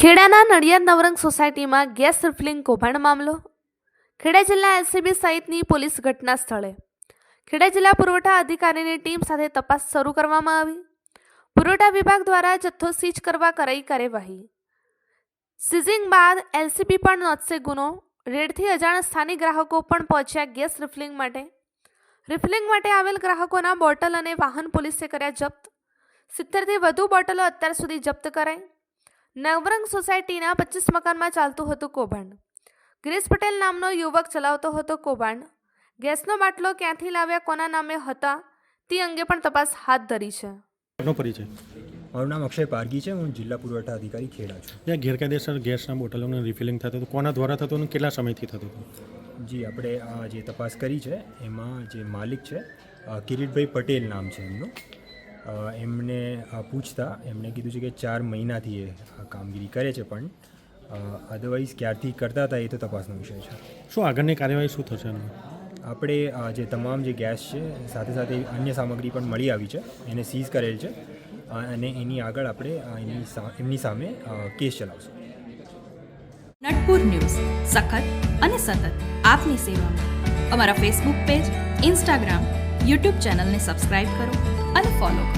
ખેડાના નડિયાદ નવરંગ સોસાયટીમાં gas refilling કૌભાંડ મામલો. ખેડા જિલ્લા એલસીબી સહિતની પોલીસ ઘટના સ્થળે. ખેડા જિલ્લા પુરવઠા અધિકારીની ટીમ સાથે તપાસ શરૂ કરવામાં આવી. પુરવઠા વિભાગ દ્વારા જથ્થો સીઝ કરવા કરાઈ કાર્યવાહી. સીઝિંગ બાદ એલસીબી પણ નોંધશે ગુનો. રેડથી અજાણ સ્થાનિક ગ્રાહકો પણ પહોંચ્યા ગેસ રિફિલિંગ માટે. રિફિલિંગ માટે આવેલ ગ્રાહકોના બોટલ અને વાહન પોલીસે કર્યા જપ્ત. 70થી વધુ બોટલો અત્યાર સુધી જપ્ત કરાઈ. નવરંગ સોસાયટીના 25 મકાનમાં ચાલતું હતું કૌભાંડ. ગિરીશ પટેલ નામનો યુવક ચલાવતો હતો કૌભાંડ. ગેસનો બાટલો ક્યાંથી લાવ્યા, કોના નામે હતા તે અંગે પણ તપાસ હાથ ધરી છે. મારું નામ અક્ષય પારગી છે. હું જિલ્લા પુરવઠા અધિકારી ખેડા છું. ત્યાં ગેરકાયદેસર ગેસના બોટલોનું રિફિલિંગ થતું હતું, કોના દ્વારા થતું અને કેટલા સમયથી થતું હતું? જી, આપણે આ જે તપાસ કરી છે એમાં જે માલિક છે કિરીટભાઈ પટેલ નામ છે એમનું. એમને પૂછતા એમણે કીધું છે કે 4 મહિનાથી એ કામગીરી કરે છે, પણ અદરવાઇઝ ક્યારથી કરતા હતા એ તો તપાસનો વિષય છે. શું આગળની કાર્યવાહી શું થશે? આપણે જે તમામ જે ગેસ છે સાથે સાથે અન્ય સામગ્રી પણ મળી આવી છે એને સીઝ કરેલ છે અને એની આગળ આપણે એમની સામે કેસ ચલાવશું. નટપુર ન્યૂઝ સખત અને સતત આપની સેવામાં. અમારા ફેસબુક પેજ, ઇન્સ્ટાગ્રામ, યુટ્યુબ ચેનલને સબસ્ક્રાઇબ કરો અને ફોલો કરો.